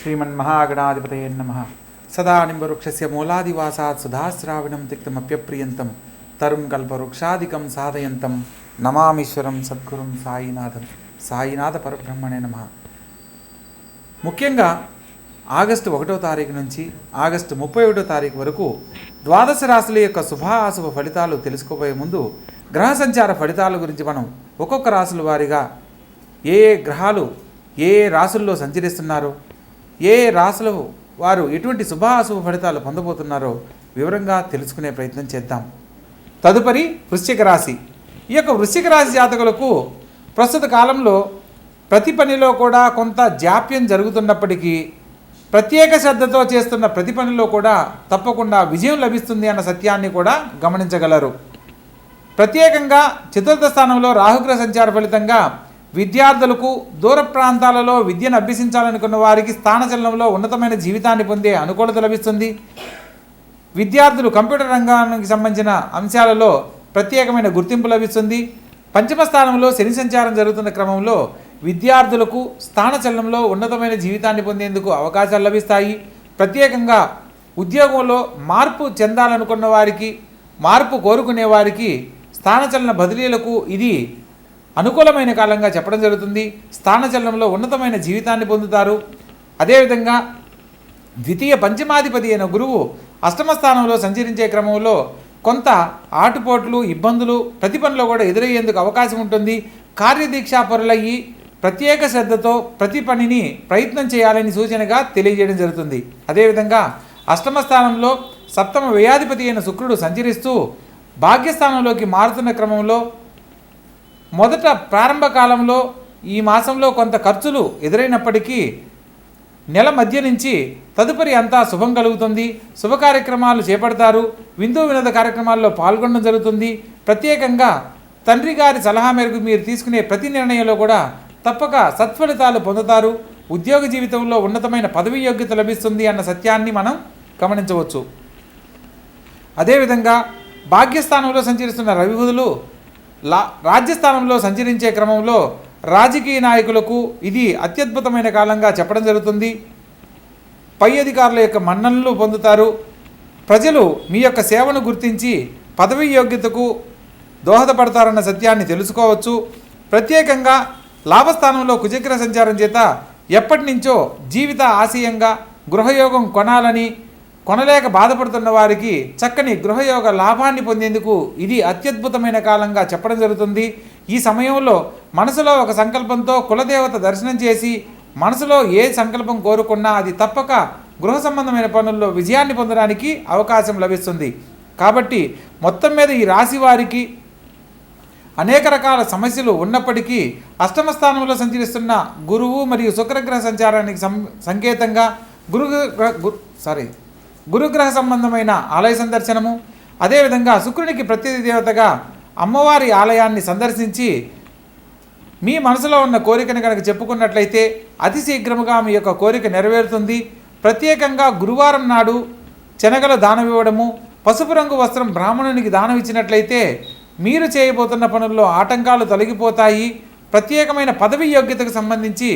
श्रीमन्महागणाधिपतये नमः। सदा निम्बवृक्षस्य मूलादिवासात् सुधाश्रावणं तिक्तमप्यप्रियन्तं तरुं कल्पवृक्षादिकं साधयन्तं నమామీశ్వరం సద్గురుం సాయినాథ పరబ్రహ్మణే నమః. ముఖ్యంగా ఆగస్టు 1వ తారీఖు నుంచి ఆగస్టు 31వ తారీఖు వరకు ద్వాదశ రాశుల యొక్క శుభాశుభ ఫలితాలు తెలుసుకోబోయే ముందు గ్రహ సంచార ఫలితాల గురించి మనం ఒక్కొక్క రాశుల వారీగా ఏ గ్రహాలు ఏ రాశుల్లో సంచరిస్తున్నారో, ఏ రాశుల వారు ఎటువంటి శుభాశుభ ఫలితాలు పొందబోతున్నారో వివరంగా తెలుసుకునే ప్రయత్నం చేద్దాం. తదుపరి వృశ్చిక రాశి. ఈ యొక్క వృశ్చిక రాశి జాతకులకు ప్రస్తుత కాలంలో ప్రతి పనిలో కూడా కొంత జాప్యం జరుగుతున్నప్పటికీ ప్రత్యేక శ్రద్ధతో చేస్తున్న ప్రతి పనిలో కూడా తప్పకుండా విజయం లభిస్తుంది అన్న సత్యాన్ని కూడా గమనించగలరు. ప్రత్యేకంగా చతుర్థ స్థానంలో రాహుగ్రహ సంచార ఫలితంగా విద్యార్థులకు దూర ప్రాంతాలలో విద్యను అభ్యసించాలనుకున్న వారికి స్థానచలనంలో ఉన్నతమైన జీవితాన్ని పొందే అనుకూలత లభిస్తుంది. విద్యార్థులు కంప్యూటర్ రంగానికి సంబంధించిన అంశాలలో ప్రత్యేకమైన గుర్తింపు లభిస్తుంది. పంచమ స్థానంలో శని సంచారం జరుగుతున్న క్రమంలో విద్యార్థులకు స్థానచలనంలో ఉన్నతమైన జీవితాన్ని పొందేందుకు అవకాశాలు లభిస్తాయి. ప్రత్యేకంగా ఉద్యోగంలో మార్పు చెందాలనుకున్న వారికి, మార్పు కోరుకునే వారికి స్థానచలన బదిలీలకు ఇది అనుకూలమైన కాలంగా చెప్పడం జరుగుతుంది. స్థానచలనంలో ఉన్నతమైన జీవితాన్ని పొందుతారు. అదేవిధంగా ద్వితీయ పంచమాధిపతి అయిన గురువు అష్టమ స్థానంలో సంచరించే క్రమంలో కొంత ఆటుపోట్లు, ఇబ్బందులు ప్రతి పనిలో కూడా ఎదురయ్యేందుకు అవకాశం ఉంటుంది. కార్యదీక్షాపరులయ్యి ప్రత్యేక శ్రద్ధతో ప్రతి పనిని ప్రయత్నం చేయాలని సూచనగా తెలియజేయడం జరుగుతుంది. అదేవిధంగా అష్టమ స్థానంలో సప్తమ వ్యయాధిపతి అయిన శుక్రుడు సంచరిస్తూ భాగ్యస్థానంలోకి మారుతున్న క్రమంలో మొదట ప్రారంభ కాలంలో ఈ మాసంలో కొంత ఖర్చులు ఎదురైనప్పటికీ నెల మధ్య నుంచి తదుపరి అంతా శుభం కలుగుతుంది. శుభ కార్యక్రమాలు చేపడతారు. విందు వినోద కార్యక్రమాల్లో పాల్గొనడం జరుగుతుంది. ప్రత్యేకంగా తండ్రి గారి సలహా మేరకు మీరు తీసుకునే ప్రతి నిర్ణయంలో కూడా తప్పక సత్ఫలితాలు పొందుతారు. ఉద్యోగ జీవితంలో ఉన్నతమైన పదవి యోగ్యత లభిస్తుంది అన్న సత్యాన్ని మనం గమనించవచ్చు. అదేవిధంగా భాగ్యస్థానంలో సంచరిస్తున్న రవిబుధులు రాజ్యస్థానంలో సంచరించే క్రమంలో రాజకీయ నాయకులకు ఇది అత్యద్భుతమైన కాలంగా చెప్పడం జరుగుతుంది. పై అధికారుల యొక్క మన్ననలు పొందుతారు. ప్రజలు మీ యొక్క సేవను గుర్తించి పదవి యోగ్యతకు దోహదపడతారన్న సత్యాన్ని తెలుసుకోవచ్చు. ప్రత్యేకంగా లాభస్థానంలో కుజగ్రహ సంచారం చేత ఎప్పటి నుంచో జీవిత ఆశయంగా గృహయోగం కొనాలని కొనలేక బాధపడుతున్న వారికి చక్కని గృహయోగ లాభాన్ని పొందేందుకు ఇది అత్యద్భుతమైన కాలంగా చెప్పడం జరుగుతుంది. ఈ సమయంలో మనసులో ఒక సంకల్పంతో కులదేవత దర్శనం చేసి మనసులో ఏ సంకల్పం కోరుకున్నా అది తప్పక గృహ సంబంధమైన పనుల్లో విజయాన్ని పొందడానికి అవకాశం లభిస్తుంది. కాబట్టి మొత్తం మీద ఈ రాశి వారికి అనేక రకాల సమస్యలు ఉన్నప్పటికీ అష్టమ స్థానంలో సంచరిస్తున్న గురువు మరియు శుక్రగ్రహ సంచారానికి సంకేతంగా గురుగ్రహ సంబంధమైన ఆలయ సందర్శనము, అదేవిధంగా శుక్రునికి ప్రతినిధి దేవతగా అమ్మవారి ఆలయాన్ని సందర్శించి మీ మనసులో ఉన్న కోరికను కనుక చెప్పుకున్నట్లయితే అతి శీఘ్రముగా మీ యొక్క కోరిక నెరవేరుతుంది. ప్రత్యేకంగా గురువారం నాడు శనగలు దానం ఇవ్వడము, పసుపు రంగు వస్త్రం బ్రాహ్మణునికి దానం ఇచ్చినట్లయితే మీరు చేయబోతున్న పనుల్లో ఆటంకాలు తొలగిపోతాయి. ప్రత్యేకమైన పదవి యోగ్యతకు సంబంధించి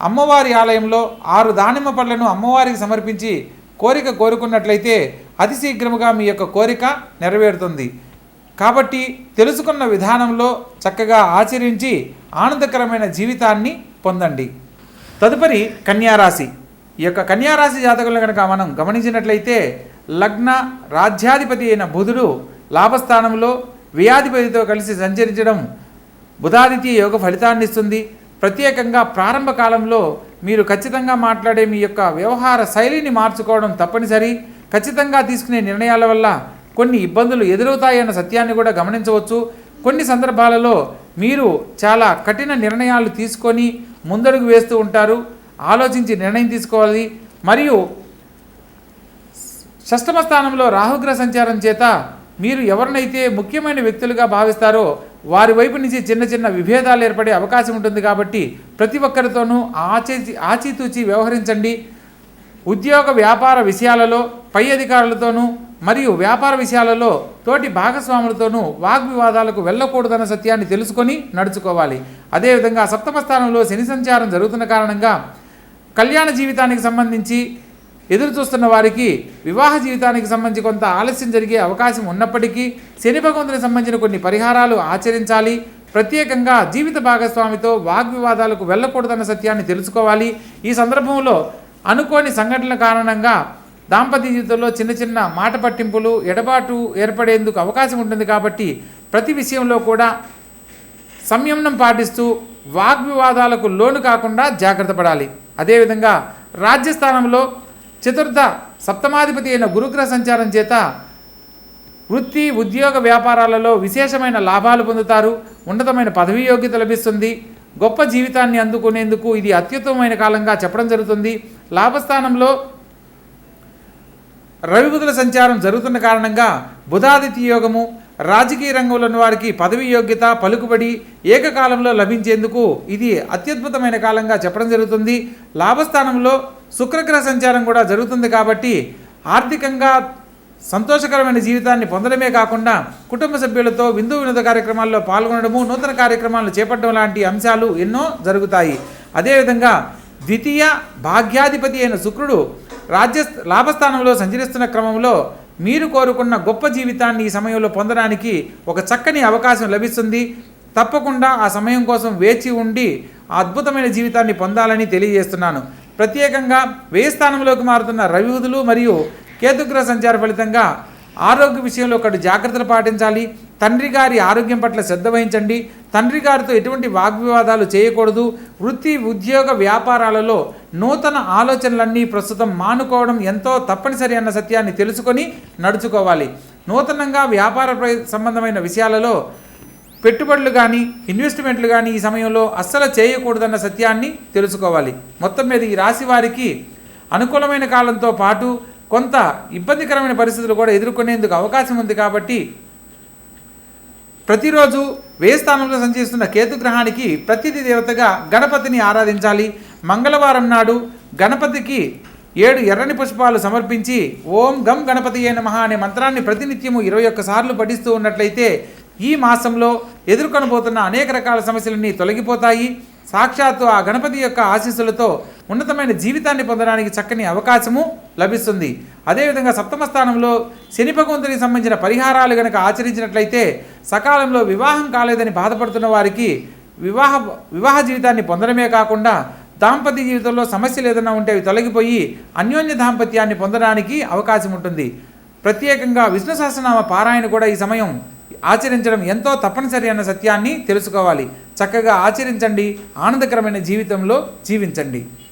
అమ్మవారి ఆలయంలో 6 దానిమ్మ పళ్ళను అమ్మవారికి సమర్పించి కోరిక కోరుకున్నట్లయితే అతి శీఘ్రముగా మీ యొక్క కోరిక నెరవేరుతుంది. కాబట్టి తెలుసుకున్న విధానంలో చక్కగా ఆచరించి ఆనందకరమైన జీవితాన్ని పొందండి. తదుపరి కన్యారాశి. ఈ యొక్క కన్యారాశి జాతకులను కనుక మనం గమనించినట్లయితే లగ్న రాజ్యాధిపతి అయిన బుధుడు లాభస్థానంలో వ్యయాధిపతితో కలిసి సంచరించడం బుధాదిత్య యోగ ఫలితాన్ని ఇస్తుంది. ప్రత్యేకంగా ప్రారంభ కాలంలో మీరు ఖచ్చితంగా మాట్లాడే మీ యొక్క వ్యవహార శైలిని మార్చుకోవడం తప్పనిసరి. ఖచ్చితంగా తీసుకునే నిర్ణయాల వల్ల కొన్ని ఇబ్బందులు ఎదురవుతాయన్న సత్యాన్ని కూడా గమనించవచ్చు. కొన్ని సందర్భాలలో మీరు చాలా కఠిన నిర్ణయాలు తీసుకొని ముందడుగు వేస్తూ ఉంటారు. ఆలోచించి నిర్ణయం తీసుకోవాలి. మరియు షష్టమ స్థానంలో రాహుగ్రహ సంచారం చేత మీరు ఎవరినైతే ముఖ్యమైన వ్యక్తులుగా భావిస్తారో వారి వైపు నుంచి చిన్న చిన్న విభేదాలు ఏర్పడే అవకాశం ఉంటుంది. కాబట్టి ప్రతి ఒక్కరితోనూ ఆచితూచి వ్యవహరించండి. ఉద్యోగ వ్యాపార విషయాలలో పై అధికారులతోనూ మరియు వ్యాపార విషయాలలో తోటి భాగస్వాములతోనూ వాగ్వివాదాలకు వెళ్ళకూడదన్న సత్యాన్ని తెలుసుకొని నడుచుకోవాలి. అదేవిధంగా సప్తమ స్థానంలో శని సంచారం జరుగుతున్న కారణంగా కళ్యాణ జీవితానికి సంబంధించి ఎదురు చూస్తున్న వారికి వివాహ జీవితానికి సంబంధించి కొంత ఆలస్యం జరిగే అవకాశం ఉన్నప్పటికీ శని భగవంతునికి సంబంధించిన కొన్ని పరిహారాలు ఆచరించాలి. ప్రత్యేకంగా జీవిత భాగస్వామితో వాగ్వివాదాలకు వెళ్ళకూడదన్న సత్యాన్ని తెలుసుకోవాలి. ఈ సందర్భంలో అనుకోని సంఘటనల కారణంగా దాంపత్య జీవితంలో చిన్న చిన్న మాట పట్టింపులు ఎడబాటు ఏర్పడేందుకు అవకాశం ఉంటుంది. కాబట్టి ప్రతి విషయంలో కూడా సంయమనం పాటిస్తూ వాగ్వివాదాలకు లోను కాకుండా జాగ్రత్త పడాలి. అదేవిధంగా రాజ్యస్థానంలో చతుర్థ సప్తమాధిపతి అయిన గురుగ్రహ సంచారం చేత వృత్తి ఉద్యోగ వ్యాపారాలలో విశేషమైన లాభాలు పొందుతారు. ఉన్నతమైన పదవీ యోగ్యత లభిస్తుంది. గొప్ప జీవితాన్ని అందుకునేందుకు ఇది అత్యుత్తమమైన కాలంగా చెప్పడం జరుగుతుంది. లాభస్థానంలో రవి బుధుల సంచారం జరుగుతున్న కారణంగా బుధాదిత్య యోగము, రాజకీయ రంగంలో ఉన్న వారికి పదవీ యోగ్యత పలుకుబడి ఏకకాలంలో లభించేందుకు ఇది అత్యద్భుతమైన కాలంగా చెప్పడం జరుగుతుంది. లాభస్థానంలో శుక్రగ్రహ సంచారం కూడా జరుగుతుంది. కాబట్టి ఆర్థికంగా సంతోషకరమైన జీవితాన్ని పొందడమే కాకుండా కుటుంబ సభ్యులతో విందు వినోద కార్యక్రమాల్లో పాల్గొనడము, నూతన కార్యక్రమాలను చేపట్టడం లాంటి అంశాలు ఎన్నో జరుగుతాయి. అదేవిధంగా ద్వితీయ భాగ్యాధిపతి అయిన శుక్రుడు లాభస్థానంలో సంచరిస్తున్న క్రమంలో మీరు కోరుకున్న గొప్ప జీవితాన్ని ఈ సమయంలో పొందడానికి ఒక చక్కని అవకాశం లభిస్తుంది. తప్పకుండా ఆ సమయం కోసం వేచి ఉండి ఆ అద్భుతమైన జీవితాన్ని పొందాలని తెలియజేస్తున్నాను. ప్రత్యేకంగా వ్యయ స్థానంలోకి మారుతున్న రవి బుధులు మరియు కేతుగ్రహ సంచార ఫలితంగా ఆరోగ్య విషయంలో ఒకటి జాగ్రత్తలు పాటించాలి. తండ్రి గారి ఆరోగ్యం పట్ల శ్రద్ధ వహించండి. తండ్రి గారితో ఎటువంటి వాగ్వివాదాలు చేయకూడదు. వృత్తి ఉద్యోగ వ్యాపారాలలో నూతన ఆలోచనలన్నీ ప్రస్తుతం మానుకోవడం ఎంతో తప్పనిసరి అన్న సత్యాన్ని తెలుసుకొని నడుచుకోవాలి. నూతనంగా వ్యాపార సంబంధమైన విషయాలలో పెట్టుబడులు కానీ ఇన్వెస్ట్మెంట్లు కానీ ఈ సమయంలో అస్సలు చేయకూడదన్న సత్యాన్ని తెలుసుకోవాలి. మొత్తం మీద ఈ రాశి వారికి అనుకూలమైన కాలంతో పాటు కొంత ఇబ్బందికరమైన పరిస్థితులు కూడా ఎదుర్కొనేందుకు అవకాశం ఉంది. కాబట్టి ప్రతిరోజు వ్యయ స్థానంలో సంచరిస్తున్న కేతుగ్రహానికి ప్రతిథి దేవతగా గణపతిని ఆరాధించాలి. మంగళవారం నాడు గణపతికి 7 ఎర్రని పుష్పాలు సమర్పించి ఓం గం గణపతియే నమః అనే మంత్రాన్ని ప్రతినిత్యము 21 సార్లు పఠిస్తూ ఉన్నట్లయితే ఈ మాసంలో ఎదుర్కొనబోతున్న అనేక రకాల సమస్యలన్నీ తొలగిపోతాయి. సాక్షాత్తు ఆ గణపతి యొక్క ఆశీస్సులతో ఉన్నతమైన జీవితాన్ని పొందడానికి చక్కని అవకాశము లభిస్తుంది. అదేవిధంగా సప్తమ స్థానంలో శని భగవంతునికి సంబంధించిన పరిహారాలు కనుక ఆచరించినట్లయితే సకాలంలో వివాహం కాలేదని బాధపడుతున్న వారికి వివాహ జీవితాన్ని పొందడమే కాకుండా దాంపత్య జీవితంలో సమస్యలు ఏదైనా ఉంటే అవి తొలగిపోయి అన్యోన్య దాంపత్యాన్ని పొందడానికి అవకాశం ఉంటుంది. ప్రత్యేకంగా విష్ణు సహస్రనామ పారాయణ కూడా ఈ సమయం ఆచరించడం ఎంతో తప్పనిసరి అన్న సత్యాన్ని తెలుసుకోవాలి. చక్కగా ఆచరించండి. ఆనందకరమైన జీవితంలో జీవించండి.